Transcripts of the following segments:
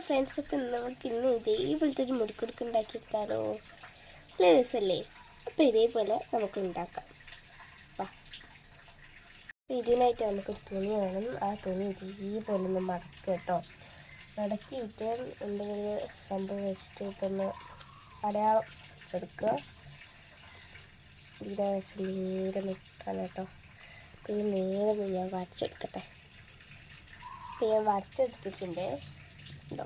ഫ്രണ്ട്സൊക്കെ നമുക്ക് ഇന്ന് ഇതേപോലത്തെ ഒരു മുടിക്കുടുക്ക് ഉണ്ടാക്കിയെടുത്താലോ? നല്ല രസമല്ലേ? അപ്പോൾ ഇതേപോലെ നമുക്ക് ഉണ്ടാക്കാം. ഇതിനായിട്ട് നമുക്കൊരു തുണി വേണം. ആ തുണി ഇതേപോലെ ഒന്ന് മടക്കുക കേട്ടോ. മടക്കിയിട്ട് എന്തെങ്കിലും സംഭവം വെച്ചിട്ട് ഇതൊന്ന് അടയാളം എടുക്കുക. ഇതിനെ വെച്ച് നേരെ നിൽക്കണം കേട്ടോ. അപ്പോൾ ഇത് നേരെ ഞാൻ വരച്ചെടുക്കട്ടെ. അപ്പോൾ ഞാൻ വരച്ചെടുത്തിട്ടുണ്ട് കേട്ടോ.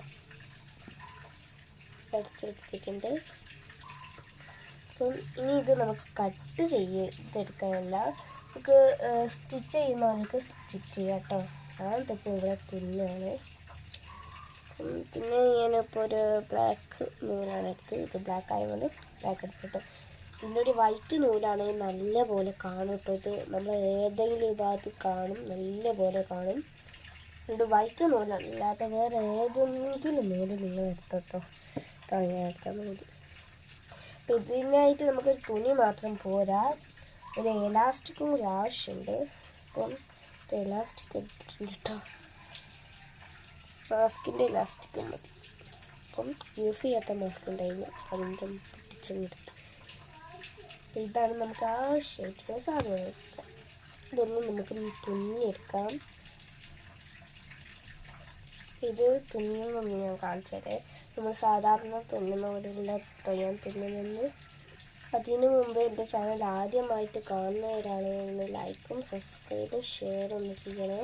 വരച്ചെടുത്തിട്ടുണ്ട്. അപ്പം ഇനി ഇത് നമുക്ക് കട്ട് ചെയ്തെടുക്കാനല്ല, നമുക്ക് സ്റ്റിച്ച് ചെയ്യുന്നവർക്ക് സ്റ്റിച്ച് ചെയ്യാം കേട്ടോ. ഞാൻ ഇതൊക്കെ ഇവിടെ തുന്നിയാണ്. പിന്നെ ഞാനിപ്പോൾ ഒരു ബ്ലാക്ക് നൂലാണ് എടുത്ത്. ഇത് ബ്ലാക്ക് ആയതുകൊണ്ട് ബ്ലാക്ക് എടുത്തിട്ട് പിന്നെ ഒരു വൈറ്റ് നൂലാണെങ്കിൽ നല്ല പോലെ കാണും കേട്ടോ. ഇത് നമ്മൾ ഏതെങ്കിലും ഭാഗത്ത് കാണും, നല്ല പോലെ കാണും. ഇത് വൈറ്റ് നൂലല്ലാതെ വേറെ ഏതെങ്കിലും നൂല് നിങ്ങൾ എടുത്തോട്ടോ. ഞാൻ എടുത്താൽ മതി. അപ്പം ഇതിനായിട്ട് നമുക്കൊരു തുണി മാത്രം പോരാ, ഒരു എലാസ്റ്റിക്കും കൂടി ആവശ്യമുണ്ട്. അപ്പം എലാസ്റ്റിക് എടുത്തിട്ടുണ്ട് കേട്ടോ. മാസ്കിൻ്റെ ഇലാസ്റ്റിക്കും മതി. അപ്പം യൂസ് ചെയ്യാത്ത മാസ്ക് ഉണ്ടായിരുന്നു, അതിൻ്റെ പൊട്ടിച്ചെടുത്ത്. അപ്പം ഇതാണ് നമുക്ക് ആവശ്യമായിട്ടുള്ള സാധനങ്ങൾ. ഇതൊന്നും നമുക്ക് തുന്നിയെടുക്കാം. ഇത് തുന്നുന്നൊന്ന് ഞാൻ കാണിച്ചു തരാം. നമ്മൾ സാധാരണ തുന്നുന്ന പോലെയുള്ള ഞാൻ തുന്നുന്നത്. അതിനു മുമ്പ് എൻ്റെ ചാനൽ ആദ്യമായിട്ട് കാണുന്നവരാണെങ്കിൽ ലൈക്കും സബ്സ്ക്രൈബും ഷെയറും ഒന്ന് ചെയ്യണേ.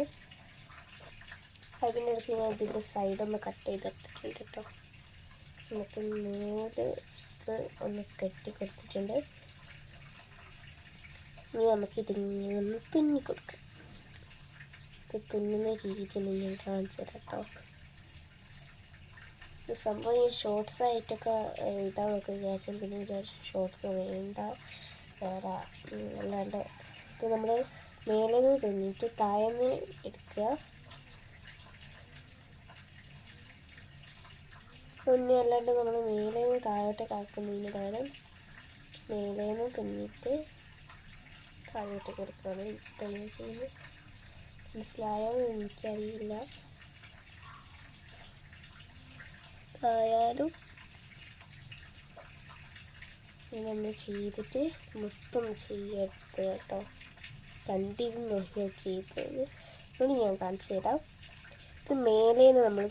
അതിനടുത്ത് ഞാൻ ഇതിൻ്റെ സൈഡൊന്ന് കട്ട് ചെയ്തെടുത്തിട്ടുണ്ട് കേട്ടോ. എന്നിട്ട് നൂല് ഒന്ന് കെട്ടി കൊടുത്തിട്ടുണ്ട്. ഇനി നമുക്കിതിങ്ങനെ തുന്നി കൊടുക്കാം. ഇത് തുന്നുന്ന രീതിയിൽ ഞാൻ കാണിച്ചു തരാം കേട്ടോ. സംഭവം ഈ ഷോർട്സ് ആയിട്ടൊക്കെ ഇടാൻ നമുക്ക് വിചാരിച്ചു. പിന്നെ വിചാരിച്ചു ഷോർട്സ് വേണ്ട, വേറെ അല്ലാണ്ട് ഇത് നമ്മൾ മേലെ നിന്ന് തുന്നിയിട്ട് താഴെ എടുക്കുക. തുന്നി അല്ലാണ്ട് നമ്മൾ മേലെ നിന്ന് താഴോട്ടേക്ക് ആക്കുന്നതിന് പകരം മേലെ നിന്ന് തുന്നിയിട്ട് താഴോട്ടേക്ക് എടുക്കുകയാണ് ഇതാണ് ചെയ്യുന്നത്. മനസ്സിലായോ എനിക്കറിയില്ല. ആയാലും ഇങ്ങനെ ചെയ്തിട്ട് മൊത്തം ചെയ്യരുത് കേട്ടോ. കണ്ടിരുന്ന് നോക്കിയാൽ ചെയ്തത് ഇനി ഞാൻ കാണിച്ചു തരാം. ഇത് മേലേന്ന് നമ്മൾ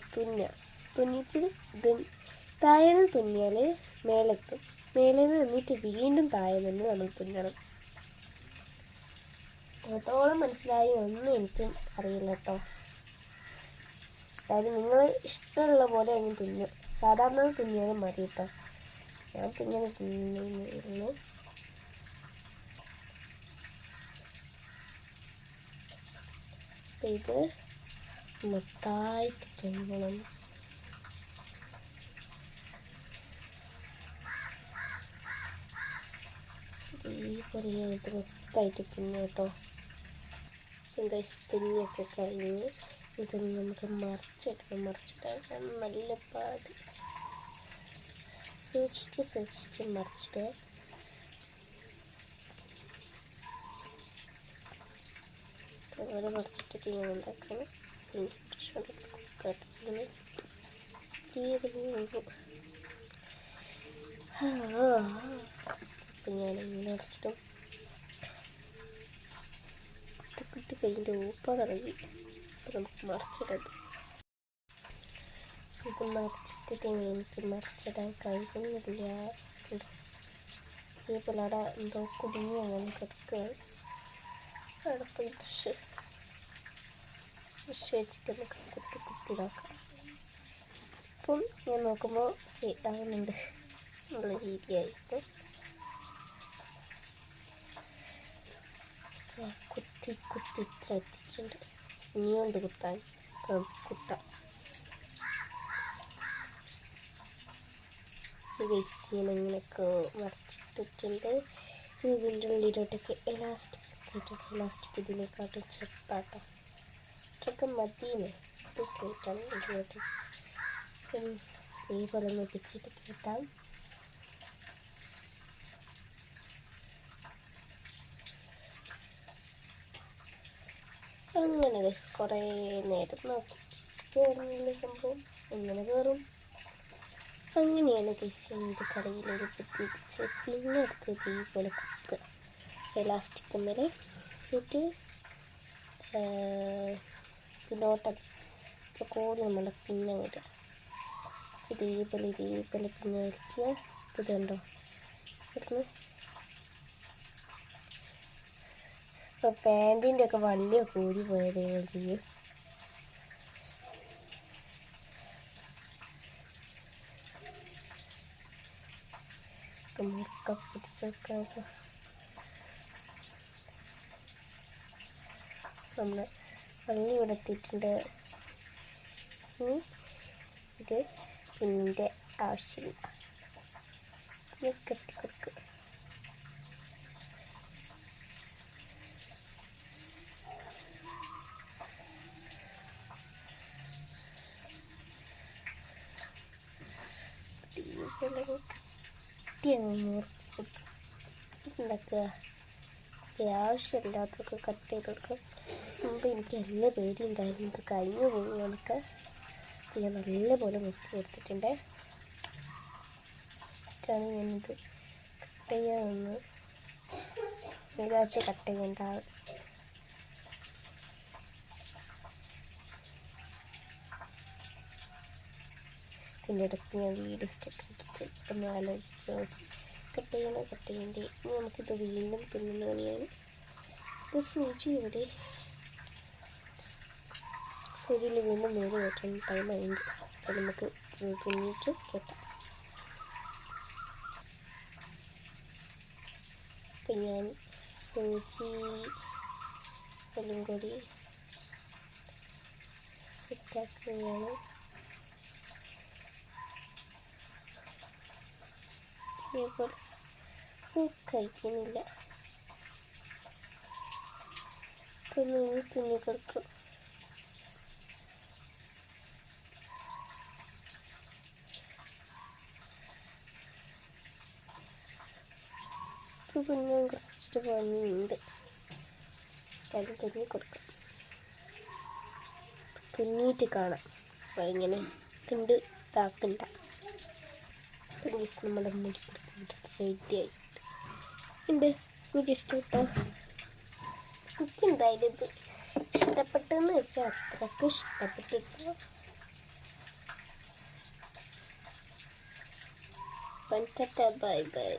തുന്നിയിട്ട് ഇത് താഴേന്ന് തുന്നിയാൽ മേലെത്തും. മേലേന്ന് നിന്നിട്ട് വീണ്ടും താഴെ നിന്ന് നമ്മൾ തുന്നണം. എത്രത്തോളം മനസ്സിലായി ഒന്നും എനിക്കും അറിയില്ല കേട്ടോ. അതായത് നിങ്ങൾ ഇഷ്ടമുള്ള പോലെ അങ്ങ് തുന്നും. സാധാരണ തുന്നിയാലും മതി കേട്ടോ. ഞാൻ ഇങ്ങനെ തുന്നിയിരുന്നു. ഇത് മൊത്തമായിട്ട് തുന്നണം. ഇതേപോലെ ഞാനിത് മൊത്തമായിട്ട് തുന്നു കേട്ടോ. എന്താ തുന്നിയൊക്കെ കഴിഞ്ഞ് ഇതൊന്ന് നമുക്ക് മറിച്ചിടാൻ നല്ല പാട്. സൂക്ഷിച്ച് മറിച്ചിടുക. അതുപോലെ മറിച്ചിട്ടിട്ട് ഞാൻ ഉണ്ടാക്കണം. അപ്പം ഞാനിങ്ങനെ അടച്ചിട്ടും കുത്തി കഴിഞ്ഞിട്ട് ഊപ്പാടിറങ്ങി. അപ്പം നമുക്ക് മറിച്ചിടത്. ഇത് മറിച്ചിട്ടിട്ട് എനിക്ക് മറിച്ചിടാൻ കഴിയുന്നില്ല. ഇതേപോലെ അവിടെ എന്തോ കുടുങ്ങി അങ്ങനെ കിടക്കുകയാണ്. അവിടെ പോയി ബ്രഷ് വെച്ചിട്ട് നമുക്ക് കുത്തിയിടാക്കാം. അപ്പം ഞാൻ നോക്കുമ്പോൾ ആകുന്നുണ്ട്. നല്ല രീതിയായിട്ട് കുത്തി ഇത്ര എത്തിച്ചിട്ടുണ്ട്. ഇനിയുണ്ട് കുത്താൻ. കുത്താം. ഇങ്ങനെയൊക്കെ മറിച്ചിട്ടിട്ടുണ്ട്. ഇതിൻ്റെ ഉള്ളിലോട്ടൊക്കെ എലാസ്റ്റിക് ഇതിലേക്കാട്ടും ചെറുതാട്ടോ. ഇതൊക്കെ മതിയെന്ന് കേട്ടാണ് ഇതിലോട്ട് ഇതേപോലെ ഒന്ന് പിച്ചിട്ട് കേട്ടാം. അങ്ങനെ കുറേ നേരം നോക്കി സംഭവം എങ്ങനെ കയറും? അങ്ങനെയാണ് ഗൈസ് എൻ്റെ കടയിലൊരു പ്രത്യേകിച്ച്. പിന്നെ അടുത്തത് ഇതുപോലെ കുത്തുക എലാസ്റ്റിക് മേലെ എന്നിട്ട് ഇതിലോട്ടം കോടി നമ്മൾ പിന്നെ വിടുക. ഇതേപോലെ പിന്നെ വയ്ക്കുക. ഇതുണ്ടോ ഇവിടുന്ന് ഇപ്പോൾ പാൻറ്റിൻ്റെ ഒക്കെ വള്ളിയൊക്കെ ഊരി പോയത് ചെയ്യും. മുറുക്ക പിടിച്ചൊക്കെ നമ്മൾ വള്ളി ഇവിടെ എത്തിയിട്ടുണ്ട്. ഇനി ഇത് പിന്നിൻ്റെ ആവശ്യമില്ല. കെട്ടി കൊടുക്കുക. ഉണ്ടാക്കുക. ആവശ്യമില്ലാത്തൊക്കെ കട്ട് ചെയ്ത് കൊടുക്കുക. മുമ്പ് എനിക്ക് എല്ലാ പേടിയുണ്ടായിരുന്നു ഇത് കഴിഞ്ഞു പോകുന്നതൊക്കെ. ഞാൻ നല്ലപോലെ മുക്കി എടുത്തിട്ടുണ്ട്. ഞാനിത് കട്ട് ചെയ്യാമെന്ന് വിചാരിച്ച് കട്ട് ചെയ്യേണ്ട. ഇതിൻ്റെ ഇടയ്ക്ക് ഞാൻ വീട് സ്റ്റെക്ക് ഒന്ന് ആലോചിച്ച് നോക്കി കട്ട് ചെയ്യേണ്ടി. ഇനി നമുക്കിത് വീണ്ടും തുന്നുന്ന പണിയാണ്. ഇത് സൂചി ഇവിടെ സൂചിയിൽ വീണ്ടും നൂറ് കെട്ടാൻ ടൈം ആയിട്ട് അപ്പോൾ നമുക്ക് തുന്നിയിട്ട് കെട്ടാം. അപ്പം ഞാൻ സൂചി എല്ലാം കൂടി സെറ്റാക്കുകയാണ്. ഇപ്പോൾ കഴിക്കുന്നില്ല. തുന്നി കൊടുക്കും. തുന്നാൻ കുറച്ചിട്ട് പണിയുണ്ട്. അത് തുന്നി കൊടുക്കാം. തുന്നിയിട്ട് കാണാം. അപ്പോൾ ഇങ്ങനെ കണ്ട് ഇതാക്കണ്ട. നമ്മുടെ മുടി റെഡി ആയിട്ട് ഉണ്ട്. എനിക്കിഷ്ടപ്പെട്ടോ? എനിക്കെന്തായാലും ഇത് ഇഷ്ടപ്പെട്ടെന്ന് വെച്ചാൽ അത്രയ്ക്ക് ഇഷ്ടപ്പെട്ടിട്ടോ. Bye bye.